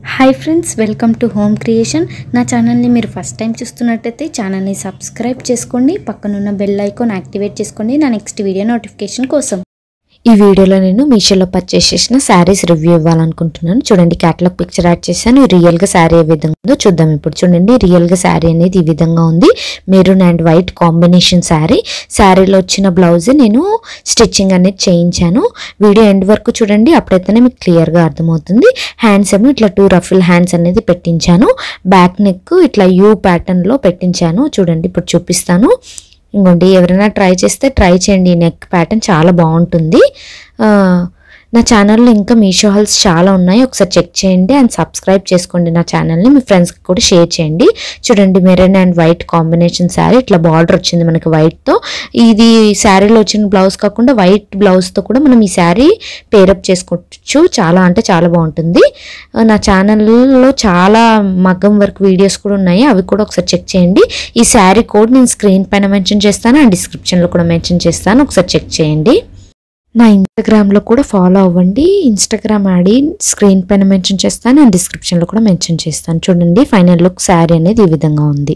Hi friends, welcome to home creation. నా ఛానల్ని మీరు ఫస్ట్ టైం చూస్తున్నట్టయితే ఛానల్ని సబ్స్క్రైబ్ చేసుకోండి, పక్కనున్న బెల్ ఐకాన్ యాక్టివేట్ చేసుకోండి నా నెక్స్ట్ వీడియో నోటిఫికేషన్ కోసం. ఈ వీడియోలో నేను మీషోలో పర్చేస్ చేసిన శారీస్ రివ్యూ ఇవ్వాలనుకుంటున్నాను. చూడండి, క్యాటలాగ్ పిక్చర్ యాడ్ చేశాను. రియల్గా శారీ ఏ విధంగా ఉందో చూద్దాం. ఇప్పుడు చూడండి, రియల్గా శారీ అనేది ఈ విధంగా ఉంది. Maroon and white combination sari. శారీలో వచ్చిన బ్లౌజ్ నేను స్టిచ్చింగ్ అనేది చేయించాను. వీడియో ఎండ్ వరకు చూడండి, అప్పుడైతేనే మీకు క్లియర్గా అర్థమవుతుంది. హ్యాండ్స్ ఏమో ఇట్లా 2 రఫుల్ హ్యాండ్స్ అనేది పెట్టించాను. బ్యాక్ నెక్ ఇట్లా యూ ప్యాటర్న్లో పెట్టించాను. చూడండి, ఇప్పుడు చూపిస్తాను. ఇంకోండి, ఎవరైనా ట్రై చేస్తే ట్రై చేయండి. నెక్ ప్యాటర్న్ చాలా బాగుంటుంది. నా ఛానల్లో ఇంకా మీషో హాల్స్ చాలా ఉన్నాయి, ఒకసారి చెక్ చేయండి అండ్ సబ్స్క్రైబ్ చేసుకోండి. నా ఛానల్ని మీ ఫ్రెండ్స్కి కూడా షేర్ చేయండి. చూడండి, maroon and white combination sari. ఇట్లా బార్డర్ వచ్చింది మనకి వైట్తో. ఇది శారీలో వచ్చిన బ్లౌజ్ కాకుండా వైట్ బ్లౌజ్తో కూడా మనం ఈ శారీ పేరప్ చేసుకోవచ్చు. చాలా అంటే చాలా బాగుంటుంది. నా ఛానల్లో చాలా మగ్గం వర్క్ వీడియోస్ కూడా ఉన్నాయి, అవి కూడా ఒకసారి చెక్ చేయండి. ఈ శారీ కోడ్ నేను స్క్రీన్ పైన మెన్షన్ చేస్తాను అండ్ డిస్క్రిప్షన్లో కూడా మెన్షన్ చేస్తాను, ఒకసారి చెక్ చేయండి. నా ఇన్స్టాగ్రామ్లో కూడా ఫాలో అవ్వండి. ఇన్స్టాగ్రామ్ ఐడి స్క్రీన్ పైన మెన్షన్ చేస్తాను అండ్ డిస్క్రిప్షన్లో కూడా మెన్షన్ చేస్తాను. చూడండి, ఫైనల్ లుక్ శారీ అనేది ఈ విధంగా ఉంది.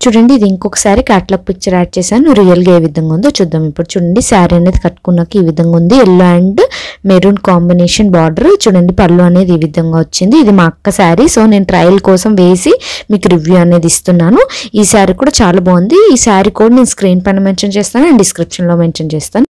చూడండి, ఇది ఇంకొకసారి క్యాటలాగ్ పిక్చర్ యాడ్ చేశాను. రియల్గా ఏ విధంగా ఉందో చూద్దాం. ఇప్పుడు చూడండి, శారీ అనేది కట్టుకున్నాక ఈ విధంగా ఉంది. Yellow and maroon combination border. చూడండి, పళ్ళు అనేది ఈ విధంగా వచ్చింది. ఇది మా అక్క శారీ, సో నేను ట్రయల్ కోసం వేసి మీకు రివ్యూ అనేది ఇస్తున్నాను. ఈ శారీ కూడా చాలా బాగుంది. ఈ శారీ కోడ్ నేను స్క్రీన్ పైన మెన్షన్ చేస్తాను అండ్ డిస్క్రిప్షన్లో మెన్షన్ చేస్తాను.